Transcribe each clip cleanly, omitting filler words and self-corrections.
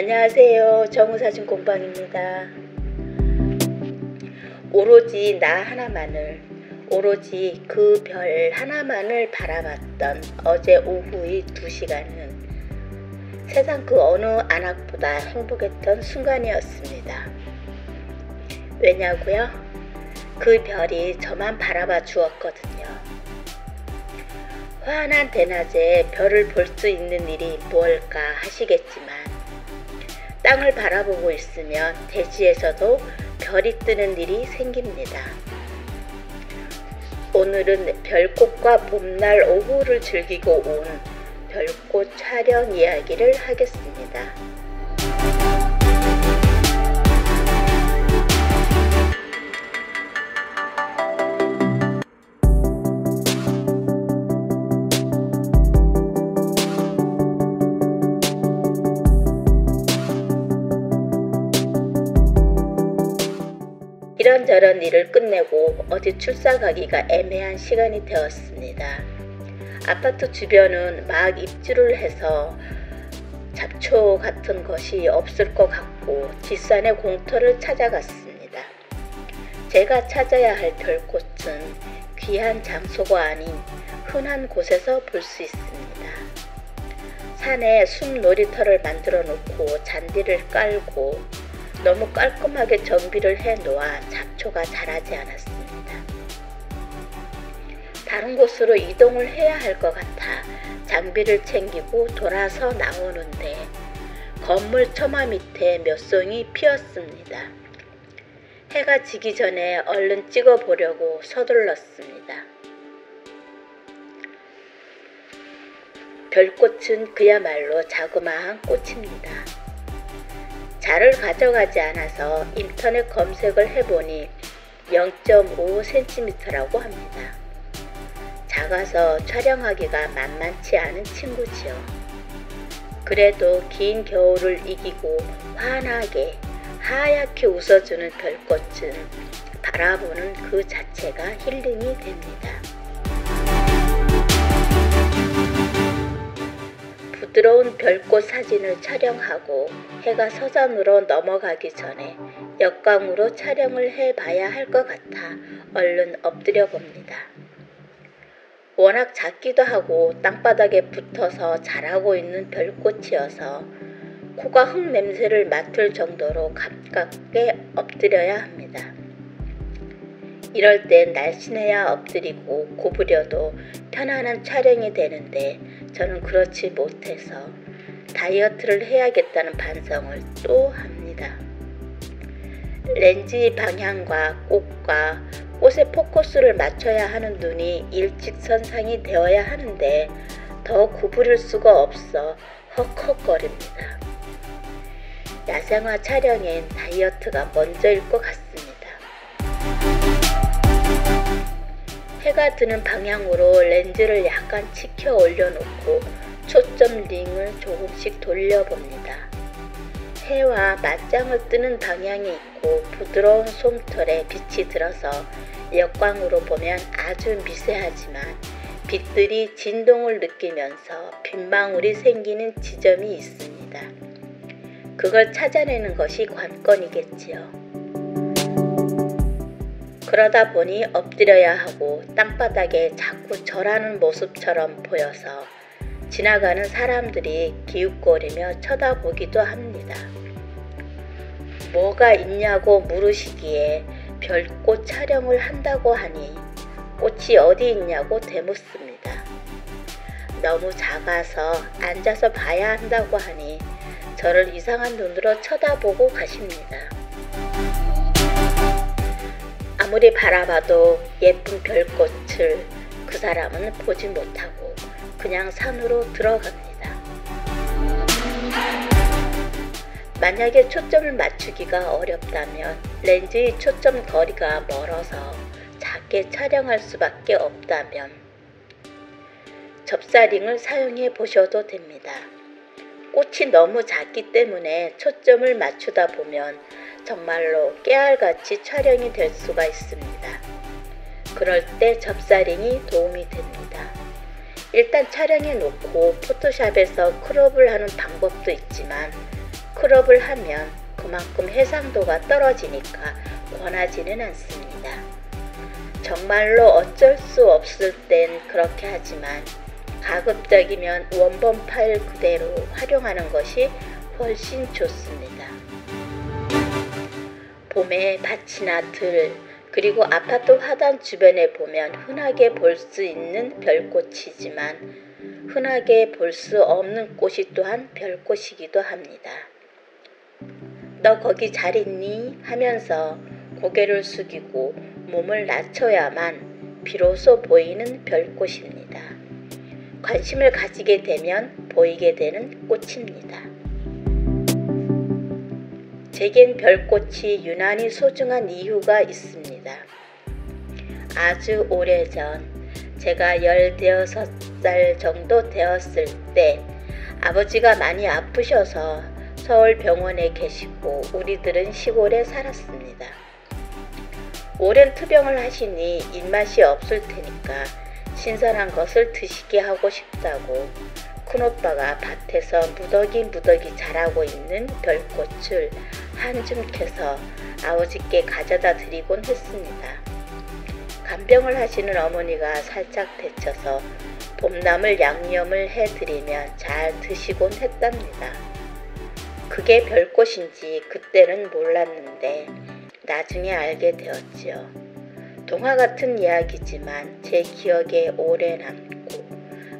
안녕하세요. 정우사진 공방입니다. 오로지 나 하나만을, 오로지 그 별 하나만을 바라봤던 어제 오후의 2시간은 세상 그 어느 안악보다 행복했던 순간이었습니다. 왜냐고요? 그 별이 저만 바라봐 주었거든요. 환한 대낮에 별을 볼 수 있는 일이 무엇일까 하시겠지만 땅을 바라보고 있으면 대지에서도 별이 뜨는 일이 생깁니다. 오늘은 별꽃과 봄날 오후를 즐기고 온 별꽃 촬영 이야기를 하겠습니다. 이런저런 일을 끝내고 어디 출사 가기가 애매한 시간이 되었습니다. 아파트 주변은 막 입주를 해서 잡초 같은 것이 없을 것 같고 뒷산의 공터를 찾아갔습니다. 제가 찾아야 할 별꽃은 귀한 장소가 아닌 흔한 곳에서 볼 수 있습니다. 산에 숲 놀이터를 만들어 놓고 잔디를 깔고 너무 깔끔하게 정비를 해놓아 잡초가 자라지 않았습니다. 다른 곳으로 이동을 해야 할 것 같아 장비를 챙기고 돌아서 나오는데 건물 처마 밑에 몇 송이 피었습니다. 해가 지기 전에 얼른 찍어보려고 서둘렀습니다. 별꽃은 그야말로 자그마한 꽃입니다. 자를 가져가지 않아서 인터넷 검색을 해보니 0.5cm라고 합니다. 작아서 촬영하기가 만만치 않은 친구지요. 그래도 긴 겨울을 이기고 환하게 하얗게 웃어주는 별꽃은 바라보는 그 자체가 힐링이 됩니다. 부드러운 별꽃 사진을 촬영하고 해가 서산으로 넘어가기 전에 역광으로 촬영을 해봐야 할 것 같아 얼른 엎드려 봅니다. 워낙 작기도 하고 땅바닥에 붙어서 자라고 있는 별꽃이어서 코가 흙 냄새를 맡을 정도로 가깝게 엎드려야 합니다. 이럴 땐 날씬해야 엎드리고 구부려도 편안한 촬영이 되는데 저는 그렇지 못해서 다이어트를 해야겠다는 반성을 또 합니다. 렌즈의 방향과 꽃과 꽃의 포커스를 맞춰야 하는 눈이 일직선상이 되어야 하는데 더 구부릴 수가 없어 헉헉거립니다. 야생화 촬영엔 다이어트가 먼저일 것 같습니다. 해가 드는 방향으로 렌즈를 약간 치켜 올려놓고 초점 링을 조금씩 돌려봅니다. 해와 맞짱을 뜨는 방향이 있고 부드러운 솜털에 빛이 들어서 역광으로 보면 아주 미세하지만 빛들이 진동을 느끼면서 빗방울이 생기는 지점이 있습니다. 그걸 찾아내는 것이 관건이겠지요. 그러다 보니 엎드려야 하고 땅바닥에 자꾸 절하는 모습처럼 보여서 지나가는 사람들이 기웃거리며 쳐다보기도 합니다. 뭐가 있냐고 물으시기에 별꽃 촬영을 한다고 하니 꽃이 어디 있냐고 되묻습니다. 너무 작아서 앉아서 봐야 한다고 하니 저를 이상한 눈으로 쳐다보고 가십니다. 아무리 바라봐도 예쁜 별꽃을 그 사람은 보지 못하고 그냥 산으로 들어갑니다. 만약에 초점을 맞추기가 어렵다면 렌즈의 초점 거리가 멀어서 작게 촬영할 수밖에 없다면 접사링을 사용해 보셔도 됩니다. 꽃이 너무 작기 때문에 초점을 맞추다 보면 정말로 깨알같이 촬영이 될 수가 있습니다. 그럴 때 접사링이 도움이 됩니다. 일단 촬영해 놓고 포토샵에서 크롭을 하는 방법도 있지만 크롭을 하면 그만큼 해상도가 떨어지니까 권하지는 않습니다. 정말로 어쩔 수 없을 땐 그렇게 하지만 가급적이면 원본 파일 그대로 활용하는 것이 훨씬 좋습니다. 봄에 밭이나 들, 그리고 아파트 화단 주변에 보면 흔하게 볼 수 있는 별꽃이지만 흔하게 볼 수 없는 꽃이 또한 별꽃이기도 합니다. 너 거기 잘 있니? 하면서 고개를 숙이고 몸을 낮춰야만 비로소 보이는 별꽃입니다. 관심을 가지게 되면 보이게 되는 꽃입니다. 제겐 별꽃이 유난히 소중한 이유가 있습니다. 아주 오래전 제가 16살 정도 되었을 때 아버지가 많이 아프셔서 서울 병원에 계시고 우리들은 시골에 살았습니다. 오랜 투병을 하시니 입맛이 없을 테니까 신선한 것을 드시게 하고 싶다고 큰오빠가 밭에서 무더기 자라고 있는 별꽃을 한 줌 캐서 아버지께 가져다 드리곤 했습니다. 간병을 하시는 어머니가 살짝 데쳐서 봄나물 양념을 해드리면 잘 드시곤 했답니다. 그게 별꽃인지 그때는 몰랐는데 나중에 알게 되었지요. 동화 같은 이야기지만 제 기억에 오래 남고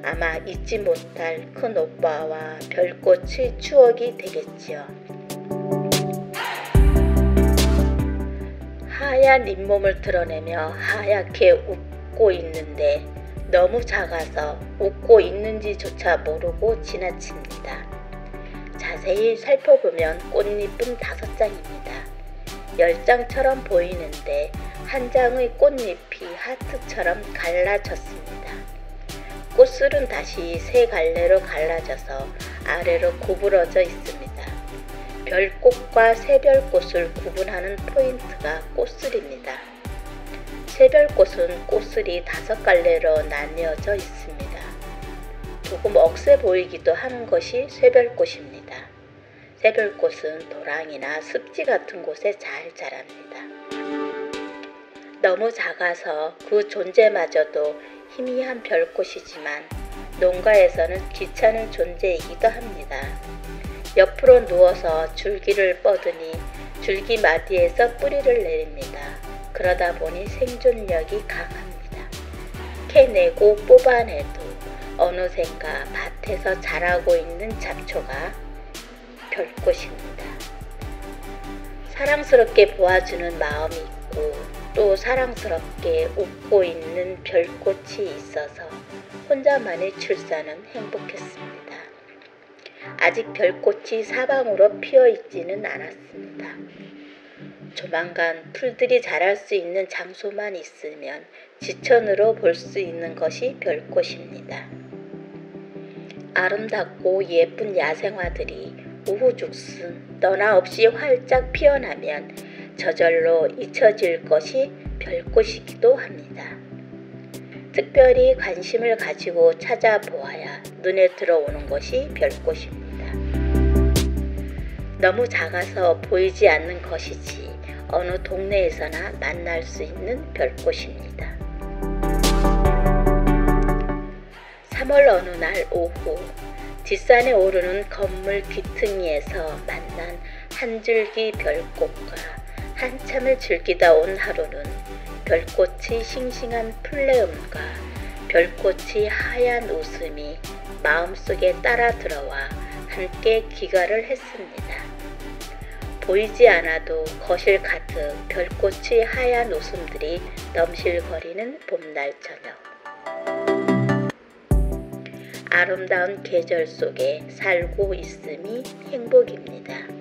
아마 잊지 못할 큰 오빠와 별꽃의 추억이 되겠지요. 하얀 잇몸을 드러내며 하얗게 웃고 있는데 너무 작아서 웃고 있는지조차 모르고 지나칩니다. 자세히 살펴보면 꽃잎은 5장입니다. 10장처럼 보이는데 한 장의 꽃잎이 하트처럼 갈라졌습니다. 꽃술은 다시 3갈래로 갈라져서 아래로 구부러져 있습니다. 별꽃과 새별꽃을 구분하는 포인트가 꽃술입니다. 새별꽃은 꽃술이 5갈래로 나뉘어져 있습니다. 조금 억세 보이기도 하는 것이 새별꽃입니다. 새별꽃은 도랑이나 습지 같은 곳에 잘 자랍니다. 너무 작아서 그 존재마저도 희미한 별꽃이지만 농가에서는 귀찮은 존재이기도 합니다. 옆으로 누워서 줄기를 뻗으니 줄기마디에서 뿌리를 내립니다. 그러다 보니 생존력이 강합니다. 캐내고 뽑아내도 어느샌가 밭에서 자라고 있는 잡초가 별꽃입니다. 사랑스럽게 보아주는 마음이 있고 또 사랑스럽게 웃고 있는 별꽃이 있어서 혼자만의 출산은 행복했습니다. 아직 별꽃이 사방으로 피어 있지는 않았습니다. 조만간 풀들이 자랄 수 있는 장소만 있으면 지천으로 볼 수 있는 것이 별꽃입니다. 아름답고 예쁜 야생화들이 우후죽순 너나 없이 활짝 피어나면 저절로 잊혀질 것이 별꽃이기도 합니다. 특별히 관심을 가지고 찾아보아야 눈에 들어오는 것이 별꽃입니다. 너무 작아서 보이지 않는 것이지 어느 동네에서나 만날 수 있는 별꽃입니다. 3월 어느 날 오후 뒷산에 오르는 건물 귀퉁이에서 만난 한 줄기 별꽃과 한참을 즐기다 온 하루는 별꽃의 싱싱한 플레음과 별꽃의 하얀 웃음이 마음속에 따라 들어와 함께 귀가를 했습니다. 보이지 않아도 거실 가득 별꽃의 하얀 웃음들이 넘실거리는 봄날 저녁. 아름다운 계절 속에 살고 있음이 행복입니다.